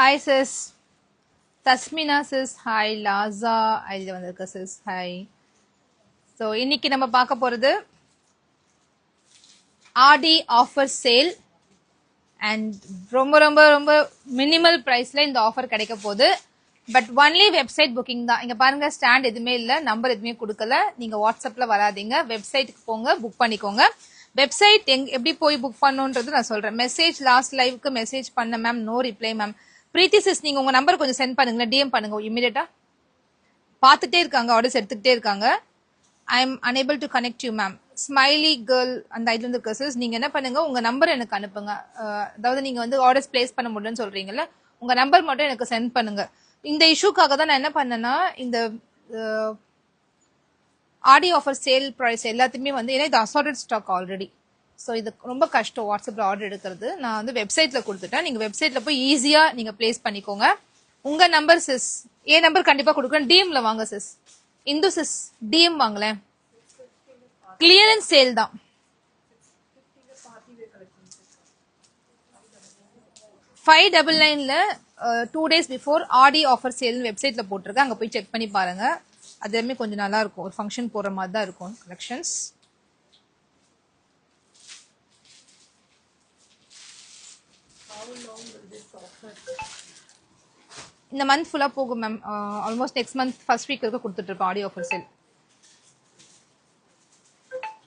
Hi sis. Tasmina sis. Hi Laza. Idea வந்திருக்க sis. Hi. So இன்னைக்கு நம்ம பார்க்க போறது ஆடி ஆஃபர் சேல் அண்ட் ரொம்ப ரொம்ப ரொம்ப மினிமல் பிரைஸ்ல இந்த ஆஃபர் கிடைக்க போகுது. பட் ஒன்லி வெப்சைட் புக்கிங் தான். இங்க பாருங்க, ஸ்டாண்ட் எதுவுமே இல்ல, நம்பர் எதுவுமே கொடுக்கல. நீங்க வாட்ஸ்அப்ல வராதீங்க, வெப்சைட்டுக்கு போங்க, புக் பண்ணிக்கோங்க. வெப்சைட் எப்படி போய் புக் பண்ணுன்றது நான் சொல்றேன். மெசேஜ் லாஸ்ட் லைவுக்கு மெசேஜ் பண்ண மேம், நோ ரிப்ளை மேம். பிரீத்தி சிஸ், நீங்க உங்க நம்பர் கொஞ்சம் சென்ட் பண்ணுங்க, டிஎம் பண்ணுங்க இமிடியேட்டா. பார்த்துட்டே இருக்காங்க, ஆர்டர்ஸ் எடுத்துக்கிட்டே இருக்காங்க. I am unable to connect you ma'am. Smiley girl அந்த ஐட்ல இருந்து இருக்கு சிஸ். நீங்க என்ன பண்ணுங்க, உங்க நம்பர் எனக்கு அனுப்புங்க. அதாவது நீங்க வந்து ஆர்டர்ஸ் பிளேஸ் பண்ண முடியலன்னு சொல்றீங்கல்ல, உங்க நம்பர் மட்டும் எனக்கு சென்ட் பண்ணுங்க. இந்த இஷ்யூக்காக தான் நான் என்ன பண்ணேன்னா, இந்த ஆடி ஆஃபர் சேல் ப்ரைஸ் எல்லாத்தையுமே வந்து, ஏன்னா இது அசார்டட் ஸ்டாக் ஆல்ரெடி. ஸோ இது ரொம்ப கஷ்டம் வாட்ஸ்அப்ல ஆர்டர் எடுக்கிறது. நான் வந்து வெப்சைட்ல கொடுத்துட்டேன். நீங்க வெப்சைட்ல போய் ஈஸியா நீங்க பிளேஸ் பண்ணிக்கோங்க. உங்க நம்பர் சிஸ், என் நம்பர் கண்டிப்பா கொடுக்குறேன். டிஎம்ல வாங்க சிஸ். இந்து சிஸ், டிஎம் வாங்கலேன். கிளியரன்ஸ் சேல் தான். $599 2 days before Aadi offer sale வெப்சைட்ல போட்டிருக்கேன். அங்க போய் செக் பண்ணி பாருங்க. அதுவுமே கொஞ்சம் நல்லா இருக்கும், ஒரு ஃபங்க்ஷன் போற மாதிரி தான் இருக்கும் கலெக்ஷன்ஸ். இந்த மந்த் ஃபுல்லா போகும் ma'am. Almost next month first week இருக்க கொடுத்துட்டு இருப்போம் ஆடி ஆஃபர் சேல்.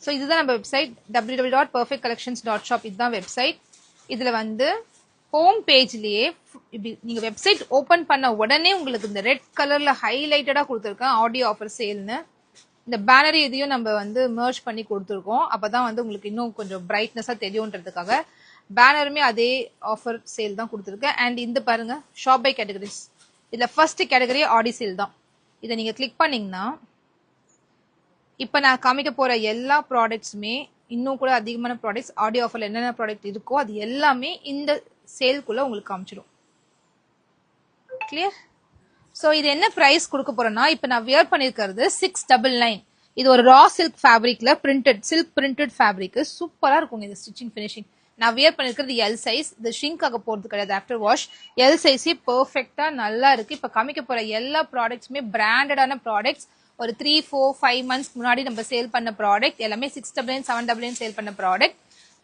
ஸோ இதுதான் நம்ம வெப்சைட், www.perfectcollections.shop. இதுதான் வெப்சைட். இதுல வந்து ஹோம் பேஜ்லயே நீங்க வெப்சைட் ஓபன் பண்ண உடனே உங்களுக்கு இந்த ரெட் கலர்ல ஹைலைட்டடா கொடுத்துருக்கேன் ஆடியோ ஆஃபர் சேல்னு. இந்த பேனர் இதையும் நம்ம வந்து மர்ஜ் பண்ணி கொடுத்துருக்கோம். அப்பதான் வந்து உங்களுக்கு இன்னும் கொஞ்சம் பிரைட்னஸா தெரியும்ன்றதுக்காக பேனருமே அதே ஆஃபர் சேல் தான் கொடுத்துருக்கேன். அண்ட் இந்த பாருங்க, ஷாப் பை கேட்டகரிஸ். இதுல ஃபர்ஸ்ட் கேட்டகரி ஆடி சேல் தான். இதை நீங்க கிளிக் பண்ணீங்கன்னா இப்ப நான் காமிக்க போற எல்லா ப்ராடக்ட்ஸுமே, இன்னும் கூட அதிகமான ப்ராடக்ட்ஸ் ஆடியோ ஆஃபர்ல என்னென்ன ப்ராடக்ட் இருக்கோ அது எல்லாமே இந்த சேல்குள்ள உங்களுக்கு காமிச்சிடும். கிளியர்? சோ இது என்ன பிரைஸ் கொடுக்க போறேன்னா, இப்ப நான் வியர் பண்ணிருக்கிறது 699. இது ஒரு ரா சில்க் ஃபேப்ரிக்ல பிரிண்டட், சில்க் பிரிண்டட் ஃபேப்ரிக். சூப்பரா இருக்கும் இது ஸ்டிச்சிங் ஃபினிஷிங். நான் வியர் பண்ணிருக்கிறது எல் சைஸ். இது ஷ்ரிங்க் ஆக போறது கிடையாது ஆஃப்டர் வாஷ். எல் சைஸே பெர்ஃபெக்ட்டா நல்லா இருக்கு. இப்ப காமிக்க போற எல்லா ப்ராடக்ட்ஸுமே பிராண்டடான ப்ராடக்ட்ஸ். ஒரு 3, 4, 5 months முன்னாடி நம்ம சேல் பண்ண ப்ராடக்ட் எல்லாமே 699, 799 சேல் பண்ண ப்ராடக்ட்.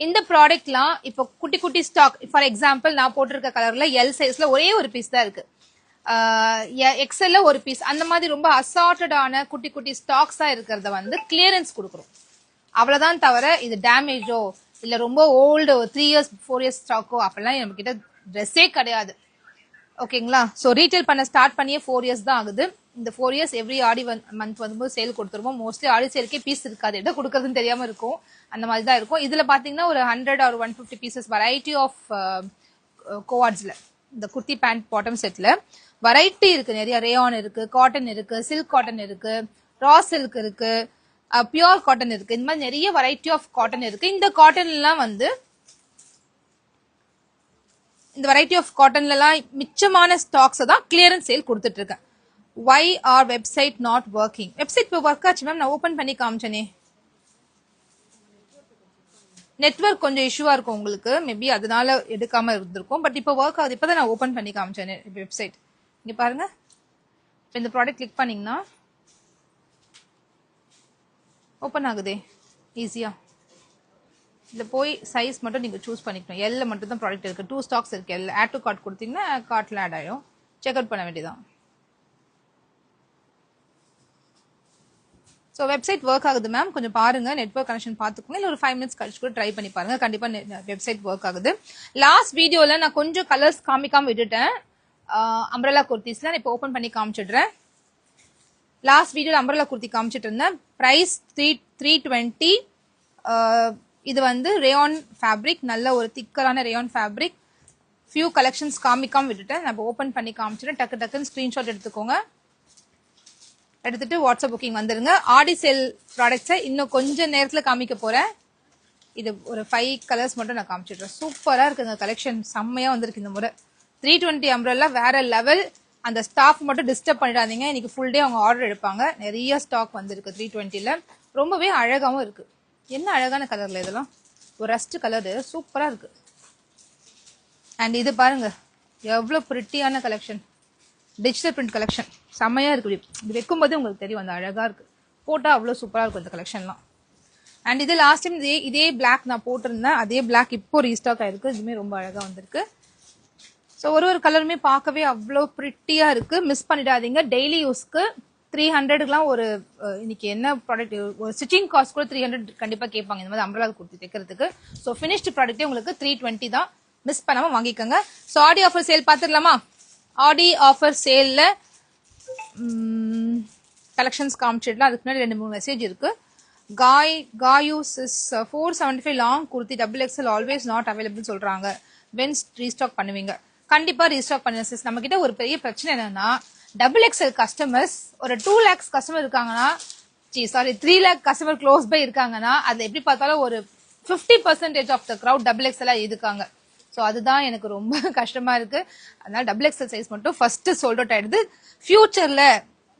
இந்த ப்ராடக்ட்லாம் இப்போ குட்டி குட்டி ஸ்டாக். ஃபார் எக்ஸாம்பிள், நான் போட்டிருக்க கலர்ல எல் சைஸ்ல ஒரே ஒரு பீஸ் தான் இருக்கு, எக்ஸ்எல்ல ஒரு பீஸ். அந்த மாதிரி ரொம்ப அசார்டடான குட்டி குட்டி ஸ்டாக்ஸா இருக்கிறத வந்து கிளியரன்ஸ் கொடுக்குறோம். அவ்வளவுதான். தவிர இது டேமேஜோ இல்ல ரொம்ப ஓல்டு 3 years 4 years ஸ்டாக்கோ அப்படிலாம் நம்ம கிட்ட ட்ரெஸ்ஸே கிடையாது. ஓகேங்களா? ஸோ ரீட்டைல் பண்ண ஸ்டார்ட் பண்ணியே 4 years தான் ஆகுது. இந்த 4 years எவ்ரி ஆடி மந்த் வந்து சேல் கொடுத்துருவோம். மோஸ்ட்லி ஆடி சேலுக்கே பீஸ் இருக்காது, எதை கொடுக்கறதுன்னு தெரியாம இருக்கும். அந்த மாதிரி தான் இருக்கும். இதுல பாத்தீங்கன்னா ஒரு 100 or 150 பீசஸ் வெரைட்டி ஆஃப் கோவார்ட்ஸ்ல, இந்த குர்த்தி பேண்ட் பாட்டம் செட்ல வெரைட்டி இருக்கு. நிறைய ரேயான் இருக்கு, காட்டன் இருக்கு, சில்க் காட்டன் இருக்கு, ரா சில்க் இருக்கு, பியூர் காட்டன் இருக்கு. இந்த மாதிரி நிறைய வெரைட்டி ஆஃப் காட்டன் இருக்கு. இந்த காட்டன் எல்லாம் வந்து, இந்த வெரைட்டி ஆஃப் காட்டன்ல எல்லாம் மிச்சமான ஸ்டாக்ஸ் தான் கிளியரன்ஸ் சேல் கொடுத்துட்டு இருக்கேன். Why our website not working? Website இப்போ ஒர்க் ஆச்சு மேம், நான் ஓபன் பண்ணி காமிச்சனே. நெட்வொர்க் கொஞ்சம் இஷ்யூவா இருக்கும் உங்களுக்கு, மேபி அதனால எடுக்காம இருந்திருக்கும். பட் இப்போ ஒர்க் ஆகுது. இப்பதான் நான் ஓபன் பண்ணி காமிச்சேன் வெப்சைட். இங்க பாருங்க, இந்த ப்ராடக்ட் கிளிக் பண்ணீங்கன்னா ஓபன் ஆகுதே ஈஸியா. இதுல போய் சைஸ் மட்டும் நீங்க சூஸ் பண்ணிக்கணும். எல்ல மட்டும் தான் ப்ராடக்ட் இருக்கு. 2 ஸ்டாக்ஸ் இருக்கு. எல் ஆட் டு கார்ட் கொடுத்தீங்கன்னா கார்ட்ல ஆட் ஆயிடும். செக் அவுட் பண்ண வேண்டியதான். ஸோ வெப்சைட் ஒர்க் ஆகுது மேம், கொஞ்சம் பாருங்க, நெட்வொர்க் கனெக்ஷன் பார்த்துக்கோங்க. இல்லை ஒரு 5 minutes கழிச்சு கூட ட்ரை பண்ணி பாருங்க, கண்டிப்பா வெப்சைட் ஒர்க் ஆகுது. லாஸ்ட் வீடியோல நான் கொஞ்சம் கலர்ஸ் காமிக்காம விட்டுட்டேன். அம்ப்ரெல்லா குர்த்திஸ்ல இப்போ ஓபன் பண்ணி காமிச்சிடுறேன். லாஸ்ட் வீடியோல அம்ப்ரெல்லா குர்த்தி காமிச்சிட்டு இருந்தேன். பிரைஸ் 320. இது வந்து ரேயான் ஃபேப்ரிக், நல்ல ஒரு திக்கரான ரேயான் ஃபேப்ரிக். ஃபியூ கலெக்ஷன்ஸ் காமிக்காம விட்டுட்டேன், நான் ஓபன் பண்ணி காமிச்சிட்டேன். டக்கு டக்குன்னு ஸ்கிரீன்ஷாட் எடுத்துக்கோங்க. எடுத்துட்டு வாட்ஸ்அப் புக்கிங் வந்துருங்க. ஆடி சேல் ப்ராடக்ட்ஸை இன்னும் கொஞ்ச நேரத்துல காமிக்க போறேன். இது ஒரு 5 கலர்ஸ் மட்டும் நான் காமிச்சிடுறேன். சூப்பரா இருக்குங்க கலெக்ஷன், செம்மையா வந்திருக்கு இந்த முறை. 320 அம்ப்ரெல்லா வேற லெவல். அந்த ஸ்டாஃப் மட்டும் டிஸ்டர்ப் பண்ணிடாதீங்க, இன்னைக்கு ஃபுல் டே அவங்க ஆர்டர் எடுப்பாங்க. நிறைய ஸ்டாக் வந்திருக்கு 320ல. ரொம்பவே அழகாவும் இருக்கு. என்ன அழகான கலர்ல இதெல்லாம், ஒரு ரஸ்ட் கலரு, சூப்பரா இருக்கு. அண்ட் இது பாருங்க, எவ்வளவு பிரிட்டியான கலெக்ஷன், டிஜிட்டல் பிரிண்ட் கலெக்ஷன் செம்மையா இருக்கு. இது வைக்கும் போதே உங்களுக்கு தெரியும் அந்த அழகா இருக்கு. போட்டா அவ்வளவு சூப்பரா இருக்கும் இந்த கலெக்ஷன்லாம். அண்ட் இது லாஸ்ட் டைம் இதே பிளாக் நான் போட்டிருந்தேன், அதே பிளாக் இப்போ ரீஸ்டாக் ஆயிருக்கு. இதுவுமே ரொம்ப அழகா வந்திருக்கு. ஸோ ஒரு கலருமே பார்க்கவே அவ்வளோ பிரிட்டியா இருக்கு. மிஸ் பண்ணிடாதீங்க. டெய்லி யூஸ்க்கு 300க்குலாம் ஒரு இன்னைக்கு என்ன ப்ராடக்ட், ஒரு ஸ்டிச்சிங் காஸ்ட் கூட 300 கண்டிப்பா கேட்பாங்க இந்த மாதிரி அம்பரலா குர்த்தி தைக்கிறதுக்கு. ஸோ ஃபினிஷ்டு ப்ராடக்ட்டே உங்களுக்கு 320 தான். மிஸ் பண்ணாம வாங்கிக்கோங்க. ஸோ ஆடி ஆஃபர் சேல் பார்த்துடலாமா? ஆடி ஆஃபர் சேல்ல கலெக்ஷன்ஸ் காமிச்சிடலாம். அதுக்கு முன்னாடி 2-3 மெசேஜ் இருக்கு. Kayu's is 475 long kurti XXL always not available சொல்றாங்க. வென்ஸ் ரீஸ்டாக் பண்ணுவீங்க? கண்டிப்பா ரீஸ்டாக் பண்ணுங்க சிஸ். நம்ம கிட்ட ஒரு பெரிய பிரச்சனை என்னன்னா, XXL கஸ்டமர்ஸ் ஒரு 2 lakhs கஸ்டமர் இருக்காங்கன்னா, 3 lakh கஸ்டமர் க்ளோஸ் பை இருக்காங்கன்னா, அதுல எப்படி பார்த்தாலும் ஒரு 50% ஆஃப் த கிரௌட் XXL இருக்காங்க. ஸோ அதுதான் எனக்கு ரொம்ப கஷ்டமா இருக்கு. அதனால XXL சைஸ் மட்டும் ஃபர்ஸ்ட் சோல்ட் அவுட் ஆயிடுது. ஃபியூச்சர்ல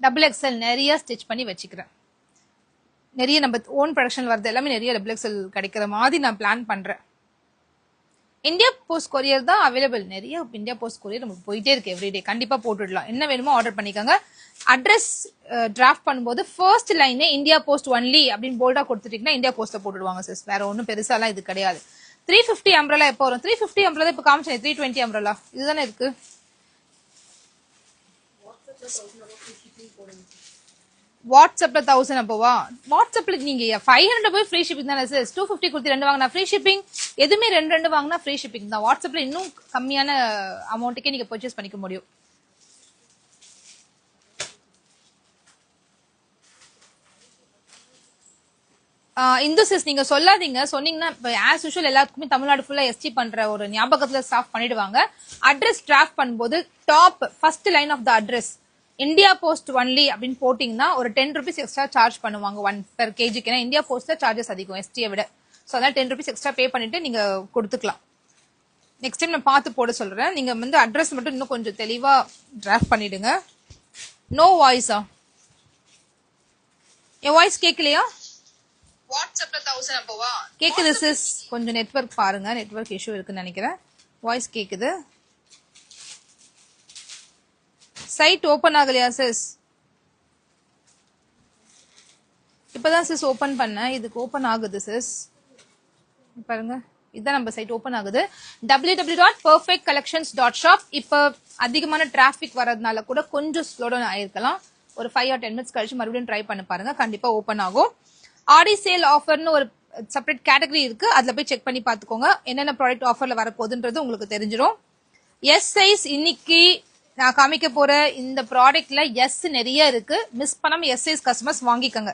XXL நிறைய ஸ்டிச் பண்ணி வச்சுக்கிறேன். நிறைய நம்ம ஓன் ப்ரொடக்ஷன் வருது எல்லாமே நிறைய XXL கிடைக்கிற மாதிரி நான் பிளான் பண்றேன். இந்தியா போஸ்ட் கொரியர் தான் அவைலபிள். நிறைய இந்தியா போஸ்ட் கொரியர் நமக்கு போயிட்டே இருக்கு எவ்ரிடே. கண்டிப்பா போட்டுடலாம். என்ன வேணுமோ ஆர்டர் பண்ணிக்கோங்க. அட்ரஸ் டிராஃப்ட் பண்ணும்போது ஃபர்ஸ்ட் லைனே இந்தியா போஸ்ட் ஒன்லி அப்படின்னு போல்டா கொடுத்துட்டீங்கன்னா இந்தியா போஸ்ட்ல போட்டுடுவாங்க சிஸ். வேற ஒன்றும் பெருசாலாம் இது கிடையாது. 350 அம்ப்ரலா எப்போ வரும்? 350 அம்ப்ரலா இப்ப காமிச்சேன். 320 அம்ப்ரலா இதுதானே இருக்கு. வாட்ஸ்அப்ல 1000 அப்போவா? வாட்ஸ்அப்ல நீங்க 500 போய் ஃப்ரீ ஷிப்பிங் தானே சார். 250 கொடுத்து 2 வாங்கினா ஃப்ரீ ஷிப்பிங். எதுவுமே 2 வாங்கினா ஃப்ரீ ஷிப்பிங் தான். வாட்ஸ்அப்ல இன்னும் கம்மியான அமௌண்ட்டுக்கே நீங்க பர்ச்சேஸ் பண்ணிக்க முடியும். இந்து சிஸ் நீங்க சொல்லாதீங்க. சொன்னீங்கன்னா ஆஸ் யூஷுவல் எல்லாத்துக்குமே தமிழ்நாடு ஃபுல்லா எஸ்டி பண்ற ஒரு ஞாபகத்துல ஸ்டாஃப் பண்ணிடுவாங்க. அட்ரஸ் டிராஃப்ட் பண்ணும்போது top first line of the address India post only அப்படின்னு போட்டீங்கன்னா ஒரு 10 rupees எக்ஸ்ட்ரா சார்ஜ் பண்ணுவாங்க 1 per kg. ஏன்னா இந்தியா போஸ்ட்ல சார்ஜஸ் அதிகம் எஸ்டியை விட. ஸோ அதனால 10 rupees எக்ஸ்ட்ரா பே பண்ணிட்டு நீங்க கொடுத்துக்கலாம். நெக்ஸ்ட் டைம் நான் பார்த்து போட சொல்றேன். நீங்க வந்து அட்ரஸ் மட்டும் இன்னும் கொஞ்சம் தெளிவா டிராஃப்ட் பண்ணிடுங்க. நோ வாய்ஸா? என் வாய்ஸ் கேட்கலையா? வாட்ஸ்அப்ல 1000 அப்போவா? கேக்குது சிஸ். கொஞ்சம் நெட்வொர்க் பாருங்க. நெட்வொர்க் இஷ்யூ இருக்குன்னு நினைக்கிறேன். வாய்ஸ் கேக்குது. சைட் ஓபன் ஆகலையா சிஸ்? இப்பதான் சிஸ் ஓபன் பண்ணேன். இதுக்கு ஓபன் ஆகுது சிஸ். பாருங்க இதுதான் நம்ம சைட் ஓபன் ஆகுது. www.perfectcollections.shop. இப்ப அதிகமான டிராபிக் வரதுனால கூட கொஞ்சம் ஸ்லோ டவுன் ஆயிருக்கலாம். ஒரு 5 or 10 minutes கழிச்சு மறுபடியும் ட்ரை பண்ணி பாருங்க. கண்டிப்பா ஓபன் ஆகும். ஆடி சேல் ஆஃபர்னு ஒரு செப்பரேட் கேட்டகரி இருக்கு. அதுல போய் செக் பண்ணி பாத்துக்கோங்க. என்னென்ன ப்ராடக்ட் ஆஃபர்ல வரப்போகுதுன்றது உங்களுக்கு தெரிஞ்சிடும். எஸ் சைஸ் இன்னைக்கு நான் காமிக்க போற இந்த ப்ராடக்ட்ல எஸ் நிறைய இருக்கு. மிஸ் பண்ணாம எஸ் சைஸ் கஸ்டமர்ஸ் வாங்கிக்கோங்க.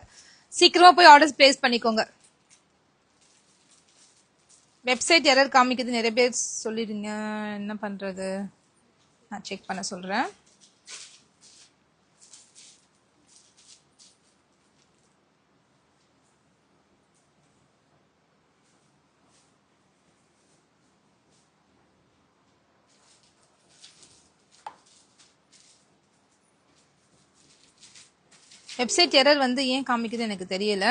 சீக்கிரமா போய் ஆர்டர்ஸ் பிளேஸ் பண்ணிக்கோங்க. வெப்சைட் எரர் காமிக்குது நிறைய பேர் சொல்லிடுங்க. என்ன பண்றது? நான் செக் பண்ண சொல்றேன். வெப்சைட் எரர் வந்து ஏன் காமிக்குது எனக்கு தெரியல.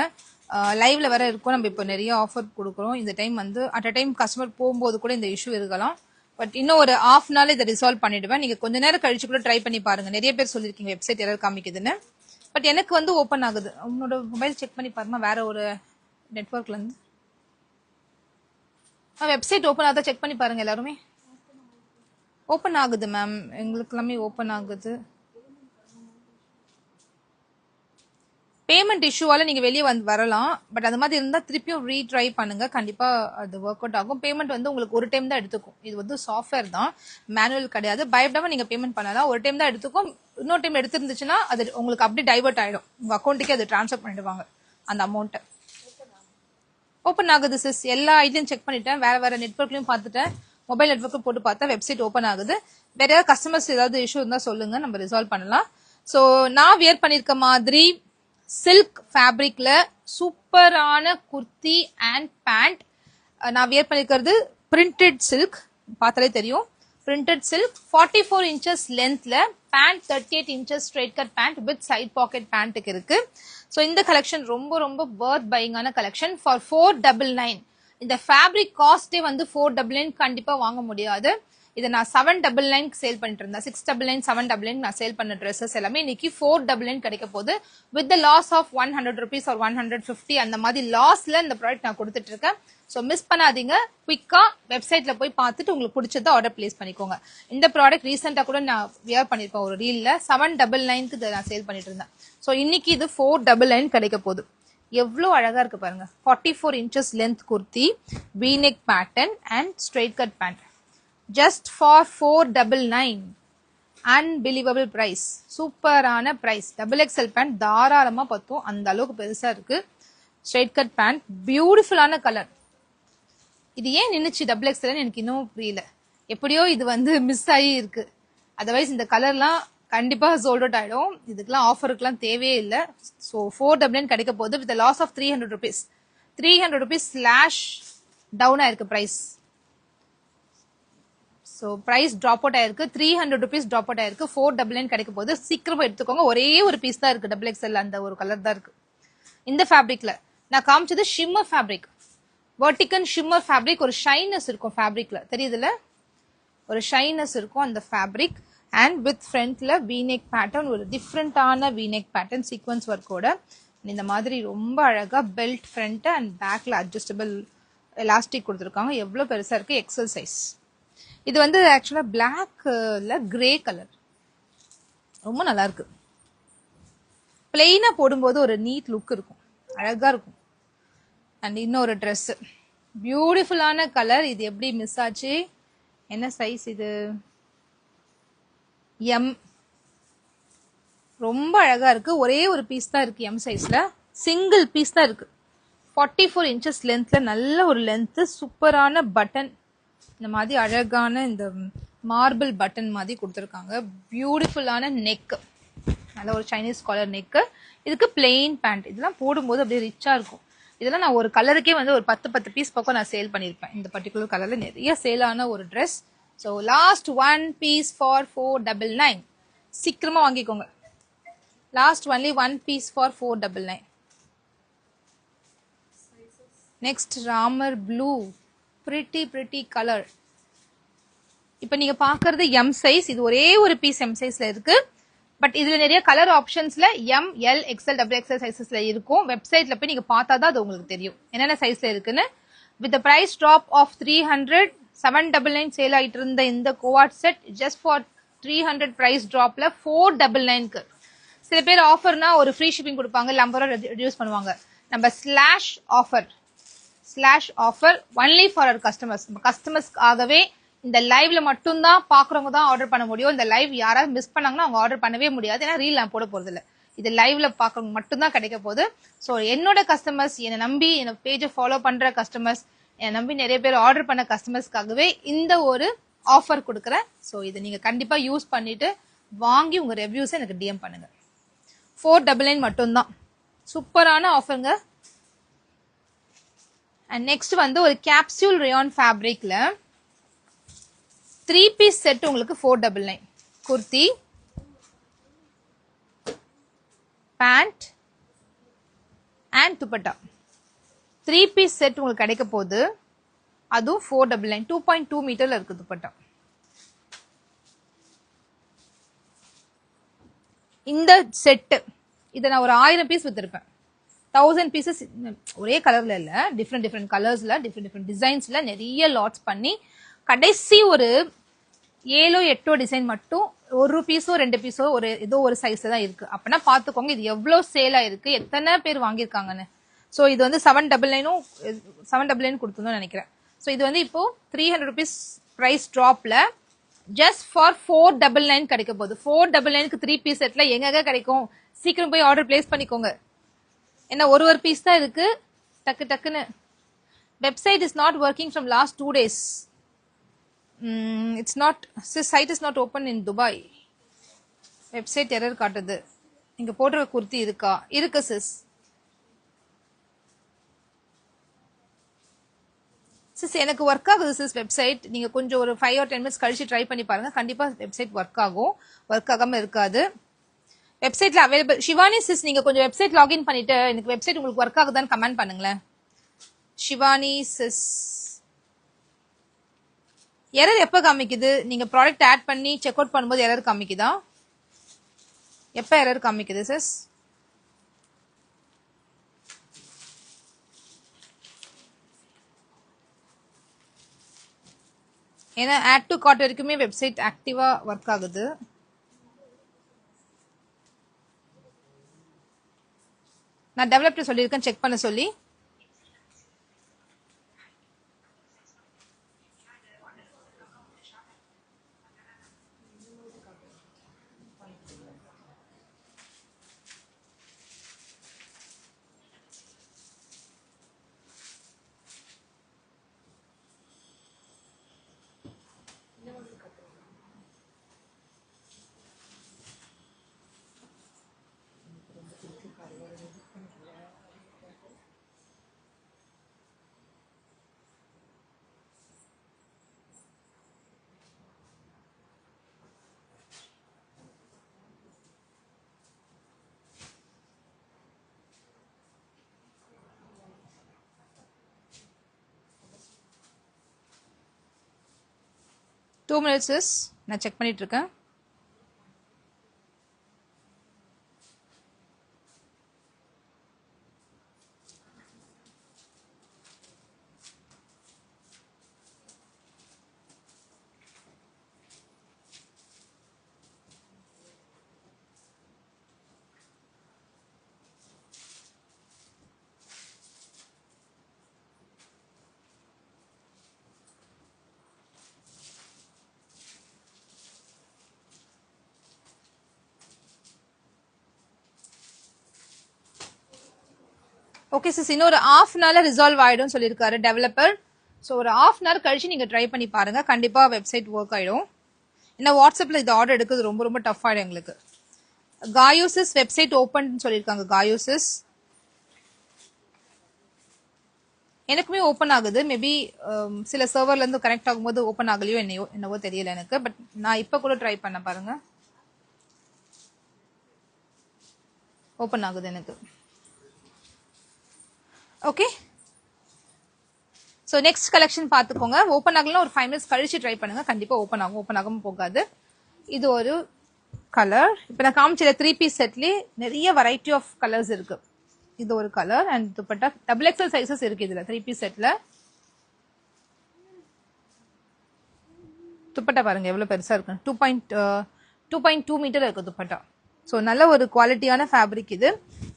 லைவ்ல வர இருக்கும். நம்ம இப்போ நிறைய ஆஃபர் கொடுக்குறோம். இந்த டைம் வந்து அட் அ டைம் கஸ்டமர் போகும்போது கூட இந்த இஷ்யூ இருக்கலாம். பட் இன்னும் ஒரு ½ நாள் இதை ரிசால்வ் பண்ணிடுவேன். நீங்க கொஞ்ச நேரம் கழிச்சு கூட ட்ரை பண்ணி பாருங்க. நிறைய பேர் சொல்லியிருக்கீங்க வெப்சைட் எரர் காமிக்குதுன்னு. பட் எனக்கு வந்து ஓப்பன் ஆகுது. உன்னோட மொபைல் செக் பண்ணி பாருமா. வேற ஒரு நெட்வொர்க்ல இருந்து வெப்சைட் ஓப்பன் ஆகுதா செக் பண்ணி பாருங்க. எல்லாருமே ஓப்பன் ஆகுது மேம். எங்களுக்கு எல்லாமே ஓப்பன் ஆகுது. பேமெண்ட் இஷ்யூவால நீங்க வெளியே வரலாம். பட் அது மாதிரி இருந்தா திருப்பியும் ரீட்ரை பண்ணுங்க. கண்டிப்பா அது ஒர்க் அவுட் ஆகும். பேமெண்ட் வந்து உங்களுக்கு ஒரு டைம் தான் எடுத்துக்கும். இது வந்து சாஃப்ட்வேர் தான், மேனுவல் கிடையாது. பயப்படாம நீங்க பேமெண்ட் பண்ணலாம். ஒரு டைம் தான் எடுத்துக்கும். இன்னொரு டைம் எடுத்திருந்துச்சுன்னா அது உங்களுக்கு அப்படியே டைவர்ட் ஆயிடும். உங்க அக்கௌண்ட்டுக்கே அது டிரான்ஸ்ஃபர் பண்ணிடுவாங்க அந்த அமௌண்ட்டை. ஓப்பன் ஆகுது சிஸ். எல்லா ஐடியும் செக் பண்ணிட்டேன். வேற நெட்வொர்க்லயும் பார்த்துட்டேன். மொபைல் நெட்வொர்க் போட்டு பார்த்தா வெப்சைட் ஓப்பன் ஆகுது. வேற ஏதாவது கஸ்டமர்ஸ் ஏதாவது இஷ்யூ இருந்தா சொல்லுங்க, நம்ம ரிசால்வ் பண்ணலாம். ஸோ நான் வியர் பண்ணிருக்க மாதிரி சில்க் ஃபேப்ரிக்ல சூப்பரான குர்த்தி அண்ட் பேண்ட். நான் வியர் பண்ணிருக்கிறது பிரிண்டட் சில்க். பார்த்தாலே தெரியும் பிரிண்டட் சில்க். 44 inches லென்த்ல pant, 38 inches straight cut pant with side pocket பேண்ட்டுக்கு இருக்கு. ஸோ இந்த கலெக்ஷன் ரொம்ப ரொம்ப வர்த் பையிங்கான கலெக்ஷன் ஃபார் 499. இந்த ஃபேப்ரிக் காஸ்டே வந்து 499 கண்டிப்பா வாங்க முடியாது. இதை நான் 799 சேல் பண்ணிட்டு இருந்தேன். 699 799 நான் சேல் பண்ண ட்ரெஸ்ஸஸ் எல்லாமே இன்னைக்கு 499 கிடைக்க போகுது. With the loss of 100 rupees or 150 அந்த மாதிரி லாஸ்ல இந்த ப்ராடக்ட் நான் கொடுத்துட்டு இருக்கேன். ஸோ மிஸ் பண்ணாதீங்க. குவிக்கா வெப்சைட்ல போய் பார்த்துட்டு உங்களுக்கு பிடிச்சதை ஆர்டர் பிளேஸ் பண்ணிக்கோங்க. இந்த ப்ராடக்ட் ரீசெண்டா கூட நான் வியர் பண்ணிருப்பேன் ஒரு ரீல்ல 799 நான் சேல் பண்ணிட்டு இருந்தேன். ஸோ இன்னைக்கு இது 499 கிடைக்க போகுது. எவ்வளோ அழகா இருக்கு பாருங்க. 44 inches length kurti, V-neck pattern and straight cut pant. Just for 499. Unbelievable price. சூப்பரான பிரைஸ். XXL பேண்ட் தாராளமா பார்த்தோம், அந்த அளவுக்கு பெருசா இருக்கு. ஸ்ட்ரெயிட் கட் பேண்ட், பியூட்டிஃபுல்லான கலர். இது ஏன் நின்னுச்சு XXL எனக்கு இன்னும் புரியல. எப்படியோ இது வந்து மிஸ் ஆகி இருக்கு. அதர்வைஸ் இந்த கலர்லாம் கண்டிப்பா சோல்ட் அவுட் ஆயிடும். இதுக்கெல்லாம் ஆஃபருக்குலாம் தேவையே இல்லை. ஸோ 499 கிடைக்க போகுது with loss of 300 rupees. 300 rupees slash down ஆயிருக்கு price. So price drop out ஆயிருக்கு. 300 rupees ட்ராப் அவுட் ஆயிருக்கு. 499 கிடைக்க போகுது. சீக்கிரமா எடுத்துக்கோங்க. ஒரே ஒரு பீஸ் தான் இருக்கு XXL, அந்த ஒரு கலர் தான் இருக்கு. இந்த ஃபேப்ரிக்ல நான் காமிச்சது ஷிம்மர் ஃபேப்ரிக், வெர்டிகன் ஷிம்மர் ஃபேப்ரிக். ஒரு ஷைனஸ் இருக்கும் ஃபேப்ரிக்ல, தெரியுதுல, ஒரு ஷைனஸ் இருக்கும் அந்த ஃபேப்ரிக். அண்ட் வித் ஃப்ரண்ட்ல V-neck பேட்டர்ன், ஒரு டிஃப்ரெண்டான V-neck பேட்டர்ன் சீக்வன்ஸ் ஒர்க்கோட இந்த மாதிரி ரொம்ப அழகா பெல்ட் ஃப்ரண்ட் அண்ட் பேக்ல அட்ஜஸ்டபிள் எலாஸ்டிக் கொடுத்துருக்காங்க. எவ்வளவு பெருசா இருக்கு, எக்ஸல் சைஸ். இது வந்து ஆக்சுவலா பிளாக்ல கிரே கலர், ரொம்ப நல்லா இருக்கு. பிளெயினா போடும்போது ஒரு நீட் லுக் இருக்கும், அழகா இருக்கும். அண்ட் இன்னொரு ட்ரெஸ், பியூட்டிஃபுல்லான கலர். இது எப்படி மிஸ் ஆச்சு? என்ன சைஸ் இது? எம். ரொம்ப அழகா இருக்கு. ஒரே ஒரு பீஸ் தான் இருக்கு எம் சைஸ்ல, சிங்கிள் பீஸ் தான் இருக்கு. 44 inches லென்த்ல நல்ல ஒரு லென்த், சூப்பரான பட்டன், இந்த மாதிரி அழகான இந்த மார்பிள் பட்டன் மாதிரி கொடுத்துருக்காங்க. பியூட்டிஃபுல்லான நெக், நல்ல ஒரு சைனீஸ் காலர் நெக். இதுக்கு பிளெயின் பேண்ட். இதெல்லாம் போடும்போது அப்படியே ரிச்சா இருக்கும். இதெல்லாம் நான் ஒரு கலருக்கே வந்து ஒரு 10 பீஸ் பக்கம் நான் சேல் பண்ணியிருப்பேன். இந்த பர்டிகுலர் கலர்ல நிறைய சேல் ஆன ஒரு dress. So last 1 piece for 499. சீக்கிரமா வாங்கிக்கோங்க. Lost only 1 piece for 499. Next Ramar blue, pretty colour. இப்போ நீங்க பாக்குறது எம் சைஸ். இது ஒரே ஒரு பீஸ் எம் சைஸ்ல இருக்கு. பட் இதுல நிறைய கலர் ஆப்ஷன்ஸ்ல எம், எல், XL, XXL சைசஸ்ல இருக்கும். வெப்சைட்ல போய் நீங்க பார்த்தாதான் அது உங்களுக்கு தெரியும் என்னென்ன சைஸ்ல இருக்குன்னு. With price drop of 300, 799 sale ஆயிட்டு இருந்த இந்த coord set just for 300 price ட்ராப்ல 499க்கு. சில பேர் ஆஃபர்னா ஒரு ஃப்ரீ ஷிப்பிங் கொடுப்பாங்க, 50 ரூபா ரெடியூஸ் பண்ணுவாங்க. நம்ம slash offer only for our customers. கஸ்டமர்ஸ்க்காகவே இந்த லைவ்ல மட்டும்தான் பாக்குறவங்க தான் ஆர்டர் பண்ண முடியும். இந்த லைவ் யாராவது மிஸ் பண்ணாங்கன்னா அவங்க ஆர்டர் பண்ணவே முடியாது. ஏன்னா ரீல் நான் போட போறது இல்லை. இது லைவ்ல பாக்குறவங்க மட்டும்தான் கிடைக்க போகுது. ஸோ என்னோட கஸ்டமர்ஸ், என்னை நம்பி என்ன பேஜை ஃபாலோ பண்ற கஸ்டமர்ஸ், என்னை நம்பி நிறைய பேர் ஆர்டர் பண்ண கஸ்டமர்ஸ்க்காகவே இந்த ஒரு ஆஃபர் கொடுக்குறேன். ஸோ இதை நீங்க கண்டிப்பா யூஸ் பண்ணிட்டு வாங்கி உங்க ரிவ்யூஸ் எனக்கு டிஎம் பண்ணுங்க. 499 மட்டும்தான். சூப்பரான ஆஃபருங்க. அண்ட் நெக்ஸ்ட் வந்து ஒரு கேப்சூல் ரயான் ஃபேப்ரிக்ல 3 piece செட் உங்களுக்கு 499. Kurti, pant and dupatta. 3 piece set உங்களுக்கு கிடைக்க போகுது. அதுவும் 499. 2.2 மீட்டர்ல இருக்கு துப்பட்டா. இந்த செட் இதை நான் ஒரு 1000 பீஸ் வித்திருப்பேன். 1000 pieces ஒரே கலர்ல இல்ல, டிஃப்ரெண்ட் கலர்ஸ்ல, டிஃப்ரெண்ட் டிசைன்ஸ்ல நிறைய லாட்ஸ் பண்ணி கடைசி ஒரு 7-8 டிசைன் மட்டும் 1 பீஸோ 2 பீஸோ ஒரு ஏதோ ஒரு சைஸ்ல தான் இருக்கு. அப்படின்னா பாத்துக்கோங்க இது எவ்வளவு சேல் ஆயிருக்கு, எத்தனை பேர் வாங்கியிருக்காங்கன்னு. ஸோ இது வந்து 799 கொடுத்துருந்தோம் நினைக்கிறேன். ஸோ இது வந்து இப்போ 300 rupees பிரைஸ் ட்ராப்ல ஜஸ்ட் ஃபார் 499 கிடைக்க போகுது. 499க்கு 3 piece செட்ல எங்க கிடைக்கும்? சீக்கிரம் போய் ஆர்டர் பிளேஸ் பண்ணிக்கோங்க. என்ன ஒரு பீஸ் தான் இருக்கு. டக்குன்னு. Website is not working from last 2 days. It's not, site is not open in Dubai. Website error காட்டுது. இங்க போடுற குர்த்தி இருக்கா? இருக்கு சிஸ். எனக்கு ஒர்க் ஆகுது சிஸ் வெப்சைட். நீங்க கொஞ்சம் ஒரு 5 or 10 minutes கழிச்சு ட்ரை பண்ணி பாருங்க. கண்டிப்பா வெப்சைட் ஒர்க் ஆகும். ஒர்க் ஆகாம இருக்காது. வெப்சைட்ல அவைலபிள். சிவானி சிஸ் நீங்க கொஞ்சம் வெப்சைட் லாகின் பண்ணிட்டு எனக்கு வெப்சைட் உங்களுக்கு ஒர்க் ஆகுதான்னு கமெண்ட் பண்ணுங்களேன். சிவானி சிஸ் எரர் எப்ப காமிக்குது? நீங்க ப்ராடக்ட் ஆட் பண்ணி செக் அவுட் பண்ணும்போது எரர் காமிக்குதா? எப்ப எரர் காமிக்குது சிஸ்? ஏன்னா ஆட் டு கார்ட் வரைக்குமே வெப்சைட் ஆக்டிவா ஒர்க் ஆகுது. நான் டெவலப்பர் சொல்லியிருக்கேன் செக் பண்ண சொல்லி. டூ மினிட்ஸ் நான் செக் பண்ணிட்டு இருக்கேன். ஓகே சிஸ், இன்னும் ஒரு ஹாஃப் அன் ஹவர்ல ரிசால்வ் ஆயிடும் சொல்லியிருக்காரு டெவலப்பர். ஸோ ஒரு ஹாஃப் அன் ஹவர் கழிச்சு நீங்க ட்ரை பண்ணி பாருங்க, கண்டிப்பா வெப்சைட் ஒர்க் ஆயிடும். ஏன்னா வாட்ஸ்அப்ல இது ஆர்டர் எடுக்கிறது ரொம்ப ரொம்ப டஃப் ஆயிடும் எங்களுக்கு. காயோசிஸ் வெப்சைட் ஓபன் சொல்லியிருக்காங்க. காயோசிஸ் எனக்குமே ஓப்பன் ஆகுது. மேபி சில சர்வர்ல இருந்து கனெக்ட் ஆகும்போது ஓப்பன் ஆகலையோ என்னவோ தெரியல எனக்கு. பட் நான் இப்ப கூட ட்ரை பண்ண பாருங்க, ஓப்பன் ஆகுது எனக்கு. ஓகே, ஸோ நெக்ஸ்ட் கலெக்ஷன் பார்த்துக்கோங்க. ஓப்பன் ஆகலாம், ஒரு 5 மினிட்ஸ் கழிச்சு ட்ரை பண்ணுங்க, கண்டிப்பா ஓப்பன் ஆகும். ஓப்பன் ஆகாம போகாது. இது ஒரு கலர். இப்போ நான் காமிச்சல 3 பீஸ் செட்லயே நிறைய வெரைட்டி ஆஃப் கலர்ஸ் இருக்கு. இது ஒரு colour and dupatta double XL sizes இருக்கு இதுல 3 பீஸ் செட்ல. துப்பட்டா பாருங்க எவ்வளவு பெருசா இருக்கு. 2.2 மீட்டர் இருக்கு துப்பட்டா. ஸோ நல்ல ஒரு குவாலிட்டியான ஃபேப்ரிக் இது,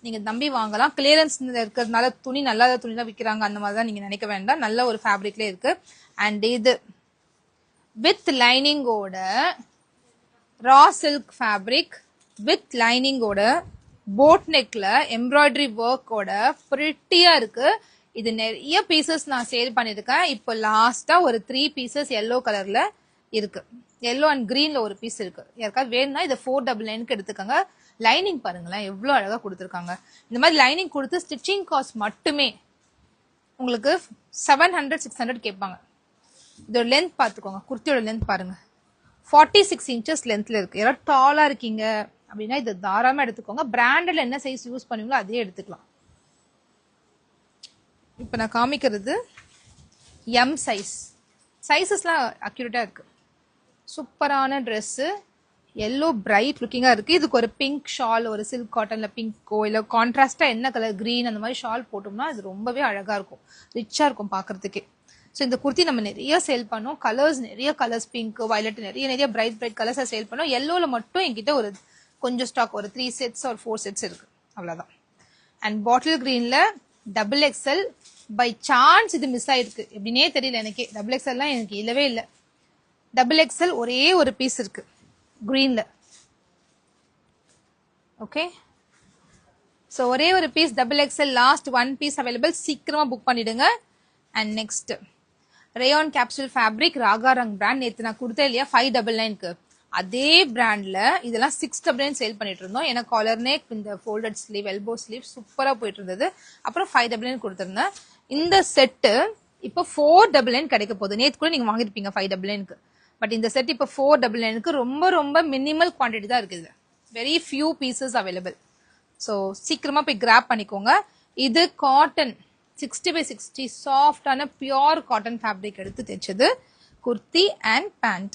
நீங்க நம்பி வாங்கலாம். கிளியரன்ஸ் இருக்கிறதுனால துணி நல்லா துணி தான் விற்கிறாங்க அந்த மாதிரி தான் நீங்க நினைக்க வேண்டாம். நல்ல ஒரு ஃபேப்ரிக்ல இருக்கு. அண்ட் இது வித் லைனிங்கோட ரா சில்க் ஃபேப்ரிக் வித் லைனிங்கோட போட் நெக்ல எம்ப்ராய்டரி ஒர்க்கோட பிரிட்டியா இருக்கு. இது நிறைய பீசஸ் நான் சேல் பண்ணிருக்கேன். இப்போ லாஸ்டா ஒரு 3 பீசஸ் எல்லோ கலர்ல இருக்கு. எல்லோ அண்ட் கிரீன்ல ஒரு பீஸ் இருக்கு. யாருக்காவது வேணும்னா இதை 499 எடுத்துக்கோங்க. லைனிங் பாருங்களேன் எவ்வளவு அழகா கொடுத்துருக்காங்க. இந்த மாதிரி லைனிங் கொடுத்து ஸ்டிச்சிங் காஸ்ட் மட்டுமே உங்களுக்கு 700-600 கேட்பாங்க. இதோட லென்த் பார்த்துக்கோங்க, குர்த்தியோட லென்த் பாருங்க 46 இன்ச்சஸ் லென்த்ல இருக்கு. யாராவது டாலா இருக்கீங்க அப்படின்னா இது தாராளமா எடுத்துக்கோங்க. பிராண்டட்ல என்ன சைஸ் யூஸ் பண்ணுவீங்களோ அதே எடுத்துக்கலாம். இப்ப நான் காமிக்கிறது எம் சைஸ். சைசஸ்லாம் அக்யூரேட்டா இருக்கு. சூப்பரான ட்ரெஸ், எல்லோ பிரைட் லுக்கிங்கா இருக்கு. இதுக்கு ஒரு பிங்க் ஷால், ஒரு சில்க் காட்டன்ல பிங்கோ இல்ல கான்ட்ராஸ்டா என்ன கலர் கிரீன் அந்த மாதிரி ஷால் போட்டோம்னா இது ரொம்பவே அழகா இருக்கும், ரிச்சா இருக்கும் பாக்குறதுக்கே. ஸோ இந்த குர்த்தி நம்ம நிறைய சேல் பண்ணோம். கலர்ஸ் நிறைய கலர்ஸ், பிங்க் வயலட் நிறைய பிரைட் கலர்ஸா சேல் பண்ணோம். எல்லோல மட்டும் என்கிட்ட ஒரு கொஞ்சம் ஸ்டாக், ஒரு 3 செட்ஸ் ஒரு 4 செட்ஸ் இருக்கு, அவ்வளவுதான். அண்ட் பாட்டில் கிரீன்ல டபுள் எக்ஸ்எல். பை சான்ஸ் இது மிஸ் ஆயிருக்கு, எப்படின்னே தெரியல எனக்கே. டபுள் எக்ஸ்எல்லாம் எனக்கு இல்லவே இல்லை. டபுள் எக்ஸ்எல் ஒரே ஒரு பீஸ் இருக்கு கிரீன்ல. ஓகே, ஸோ ஒரே ஒரு piece double XL, last 1 piece available, சீக்கிரமா புக் பண்ணிடுங்க. And next rayon capsule fabric, ராகாரங் பிராண்ட். நேற்று நான் கொடுத்தேன் இல்லையா 599க்கு, அதே பிராண்ட்ல இதெல்லாம் 699 சேல் பண்ணிட்டு இருந்தோம். ஏன்னா காலர் நெக், இந்த ஃபோல்டட் ஸ்லீவ், எல்போ ஸ்லீவ் சூப்பரா போயிட்டு இருந்தது. அப்புறம் 599 கொடுத்திருந்தேன். இந்த செட்டு இப்போ 499 கிடைக்க போகுது. நேற்று கூட நீங்க வாங்கிருப்பீங்க 599க்கு. பட் இந்த செட் இப்போ 499க்கு ரொம்ப ரொம்ப மினிமல் குவான்டிட்டி தான் இருக்குது. Very few pieces available. So சீக்கிரமா போய் கிராப் பண்ணிக்கோங்க. இது காட்டன் 60/60 சாஃப்டான பியோர் காட்டன் ஃபேப்ரிக் எடுத்து தைச்சது. kurti and pant.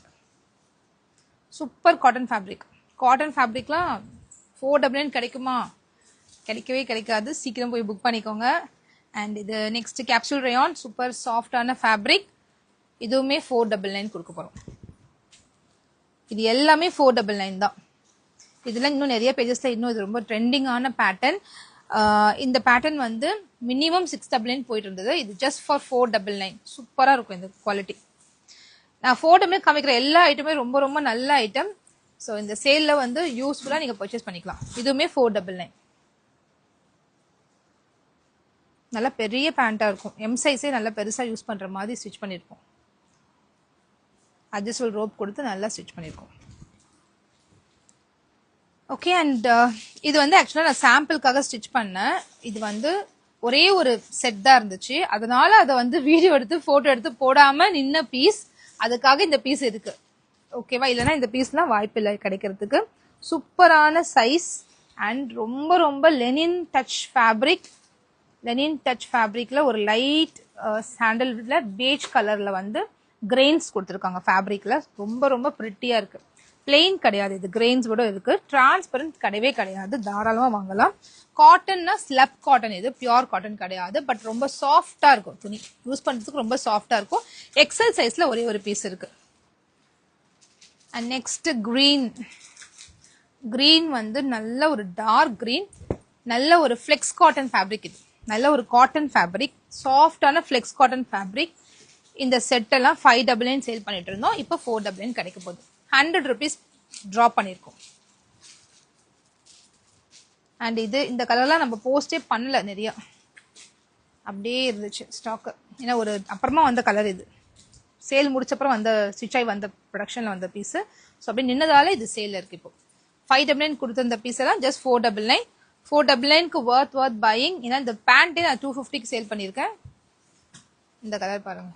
Super cotton fabric. Cotton fabricலாம் 499 கிடைக்குமா? கிடைக்கவே கிடைக்காது. சீக்கிரம் போய் புக் பண்ணிக்கோங்க. அண்ட் இது நெக்ஸ்ட் கேப்சூல் ரயான் சூப்பர் சாஃப்டான ஃபேப்ரிக். இதுவுமே 499 கொடுக்க போறோம். இது எல்லாமே 499 தான். இதுல இன்னும் நிறைய பேஜஸ்ல இன்னும் இது ரொம்ப ட்ரெண்டிங்கான பேட்டர்ன். இந்த பேட்டர்ன் வந்து மினிமம் 699 போயிட்டு இருந்தது. இது ஜஸ்ட் ஃபார் 499. சூப்பரா இருக்கும் இந்த குவாலிட்டி. நான் 499 காமிக்கிற எல்லா ஐட்டமே ரொம்ப ரொம்ப நல்ல ஐட்டம். ஸோ இந்த சேல்ல வந்து யூஸ்ஃபுல்லா நீங்க பர்ச்சேஸ் பண்ணிக்கலாம். இதுவுமே 499. நல்ல பெரிய பேண்டா இருக்கும். எம் சைஸே நல்ல பெருசா யூஸ் பண்ற மாதிரி ஸ்டிச் பண்ணிருக்கோம். அட்ஜஸ்டபிள் ரோப் கொடுத்து நல்லா ஸ்டிச் பண்ணிருக்கோம். ஓகே. அண்ட் இது வந்து ஆக்சுவலா நான் சாம்பிளுக்காக ஸ்டிச் பண்ணேன். இது வந்து ஒரே ஒரு செட் தான் இருந்துச்சு. அதனால அதை வந்து வீடியோ எடுத்து போட்டோ எடுத்து போடாம நின்ன பீஸ். அதுக்காக இந்த பீஸ் இருக்கு. ஓகேவா? இல்லைன்னா இந்த பீஸ்லாம் வாய்ப்பு இல்லை கிடைக்கிறதுக்கு. சூப்பரான சைஸ் அண்ட் ரொம்ப ரொம்ப linen touch fabric. Linen touch ஃபேப்ரிக்ல ஒரு லைட் சாண்டல்ல பேஜ் கலர்ல வந்து கிரெயின்ஸ் கொடுத்துருக்காங்க ஃபேப்ரிக்ல. ரொம்ப ரொம்ப பிரிட்டியா இருக்கு. பிளெயின் கிடையாது, இது கிரெயின்ஸ் கூட இருக்கு. டிரான்ஸ்பரண்ட் கிடையவே கிடையாது, தாராளமா வாங்கலாம். காட்டன்னா ஸ்லப் காட்டன், இது பியூர் காட்டன் கிடையாது. பட் ரொம்ப சாஃப்டா இருக்கும். துணி யூஸ் பண்றதுக்கு ரொம்ப சாஃப்டா இருக்கும். எக்ஸல் சைஸ்ல ஒரே ஒரு பீஸ் இருக்கு. And next green. கிரீன் வந்து நல்ல ஒரு டார்க் கிரீன். நல்ல ஒரு ஃபிளெக்ஸ் காட்டன் ஃபேப்ரிக். இது நல்ல ஒரு காட்டன் ஃபேப்ரிக், சாஃப்டான ஃபிளெக்ஸ் காட்டன் ஃபேப்ரிக். இந்த செட் எல்லாம் 599 சேல் பண்ணிட்டு இருந்தோம். இப்போ 499 கிடைக்க போகுது. 100 rupees ட்ராப் பண்ணிருக்கோம். அண்ட் இது இந்த கலர்லாம் நம்ம போஸ்டே பண்ணல, நிறைய அப்படியே இருந்துச்சு ஸ்டாக். ஏன்னா ஒரு அப்புறமா வந்த கலர் இது. சேல் முடிச்சப்பறம் வந்த ஸ்டிச் ஆகி வந்த ப்ரொடக்ஷன்ல வந்த பீஸ். ஸோ அப்படி நின்னதால இது சேல்ல இருக்கு. இப்போ 599 கொடுத்த இந்த பீஸ் எல்லாம் ஜஸ்ட் 499. 499க்கு worth buying. ஏன்னா இந்த பேண்டே நான் 250க்கு சேல் பண்ணியிருக்கேன். இந்த கலர் பாருங்க.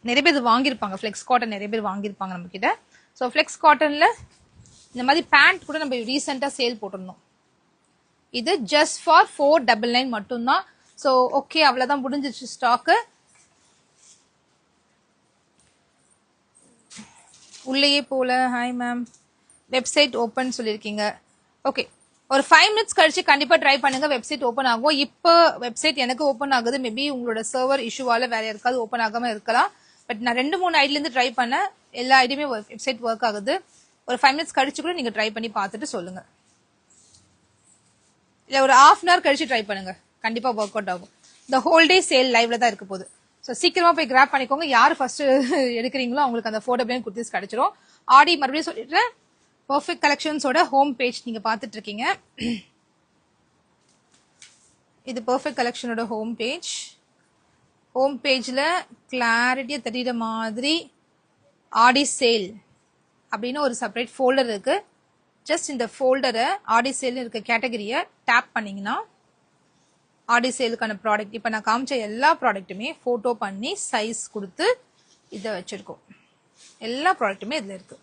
நிறைய பேர் வாங்கியிருப்பாங்க. ஃபிளெக்ஸ் காட்டன் நிறைய பேர் வாங்கியிருப்பாங்க நம்ம கிட்ட. ஸோ ஃபிளெக்ஸ் காட்டன்ல இந்த மாதிரி பேண்ட் கூட நம்ம ரீசெண்டா சேல் போட்டிருந்தோம். இது ஜஸ்ட் ஃபார் 499 மட்டும்தான். ஸோ ஓகே, அவ்வளவுதான், முடிஞ்சிச்சு ஸ்டாக்கு. உள்ளேயே போல. ஹாய் மேம், வெப்சைட் ஓப்பன் சொல்லியிருக்கீங்க. ஓகே, ஒரு 5 minutes கழிச்சு கண்டிப்பா ட்ரை பண்ணுங்க. வெப்சைட் ஓப்பன் ஆகும். இப்போ வெப்சைட் எனக்கு ஓப்பன் ஆகுது. மேபி உங்களோட சர்வர் இஷ்யூவால வேற யாருக்காவது ஓப்பன் ஆகாம இருக்கலாம். பட் நான் 2-3 ஐடில இருந்து ட்ரை பண்ணேன். எல்லா ஐடியுமே வெப்சைட் ஒர்க் ஆகுது. ஒரு 5 minutes கழிச்சு கூட நீங்க ட்ரை பண்ணி பார்த்துட்டு சொல்லுங்க. இல்ல ஒரு 1/2 hour கழிச்சு ட்ரை பண்ணுங்க, கண்டிப்பா ஒர்க் அவுட் ஆகும். இந்த ஹோல் டே சேல் லைவ்ல தான் இருக்க போகுது. ஸோ சீக்கிரமா போய் கிராப் பண்ணிக்கோங்க. யார் ஃபர்ஸ்ட் எடுக்கிறீங்களோ அவங்களுக்கு அந்த 499 குர்த்திஸ் கிடைச்சிரும். ஆடி மறுபடியும் சொல்லிடுறேன், பர்ஃபெக்ட் கலெக்ஷன்ஸோட ஹோம் பேஜ் நீங்க பாத்துட்டு இருக்கீங்க. இது பர்ஃபெக்ட் கலெக்ஷனோட ஹோம் பேஜ். ஹோம் பேஜ்ல கிளாரிட்டியா தெரியுற மாதிரி ஆடி சேல் அப்படின்னு ஒரு செப்பரேட் ஃபோல்டர் இருக்கு. ஜஸ்ட் இந்த ஃபோல்டரை ஆடி சேல் இருக்க கேட்டகரியை டேப் பண்ணீங்கன்னா ஆடி சேலுக்கான ப்ராடக்ட், இப்போ நான் காமிச்ச எல்லா ப்ராடக்ட்டுமே ஃபோட்டோ பண்ணி சைஸ் கொடுத்து இதை வச்சிருக்கோம். எல்லா ப்ராடக்ட்டுமே இதில் இருக்கு.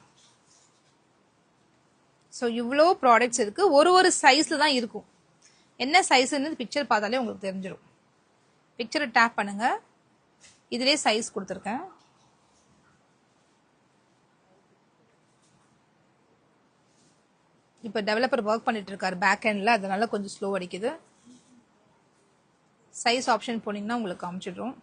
ஸோ இவ்வளோ ப்ராடக்ட்ஸ் இருக்கு. ஒரு சைஸ்ல தான் இருக்கும். என்ன சைஸ்ன்னு பிக்சர் பார்த்தாலே உங்களுக்கு தெரிஞ்சிடும். பிக்சரை டேப் பண்ணுங்க, இதுலேயே சைஸ் கொடுத்துருக்கேன். இப்போ டெவலப்பர் ஒர்க் பண்ணிட்டு இருக்காரு பேக் எண்ட்ல, அதனால கொஞ்சம் ஸ்லோ அடிக்குது. சைஸ் ஆப்ஷன் போனீங்கன்னா உங்களுக்கு காமிச்சிடுறோம்.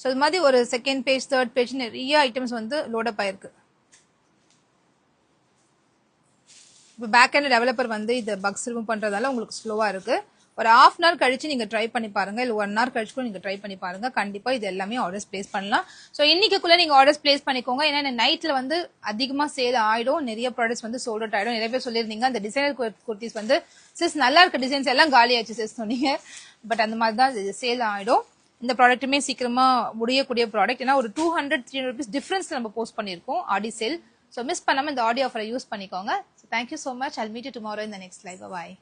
ஸோ இது மாதிரி ஒரு செகண்ட் பேஜ், தேர்ட் பேஜ் நிறைய ஐட்டம்ஸ் வந்து லோடப் ஆயிருக்கு. இப்போ பேக் எண்ட் டெவலப்பர் வந்து இது பக்ஸ் ரிமூவ் பண்றதால உங்களுக்கு ஸ்லோவா இருக்கு. ஒரு 1/2 hour கழிச்சு நீங்க ட்ரை பண்ணி பாருங்க, இல்ல 1 hour கழிச்சு கூட நீங்க ட்ரை பண்ணி பாருங்க. கண்டிப்பா இது எல்லாமே ஆர்டர்ஸ் பிளேஸ் பண்ணலாம். ஸோ இன்னைக்குள்ள நீங்க ஆர்டர்ஸ் பிளேஸ் பண்ணிக்கோங்க. ஏன்னா நைட்ல வந்து அதிகமா சேல் ஆயிடும், நிறைய ப்ராடக்ட்ஸ் வந்து சோல்ட் அவுட் ஆயிடும். நிறைய பேர் சொல்லியிருந்தீங்க அந்த டிசைனர் குர்த்திஸ் வந்து சிஸ் நல்லா இருக்க டிசைன்ஸ் எல்லாம் காலி ஆச்சு சிஸ் சொன்னீங்க. பட் அந்த மாதிரி தான் சேல் ஆயிடும். இந்த ப்ராடக்ட்டுமே சீக்கிரமா முடியக்கூடிய ப்ராடக்ட். ஏன்னா ஒரு 200-300 rupees டிஃபரன்ஸ் நம்ம போஸ்ட் பண்ணிருக்கோம் ஆடி சேல். ஸோ மிஸ் பண்ணாம இந்த ஆடியோ ஆஃபரை யூஸ் பண்ணிக்கோங்க. So thank you so much. I'll meet you tomorrow in the next live. Bye.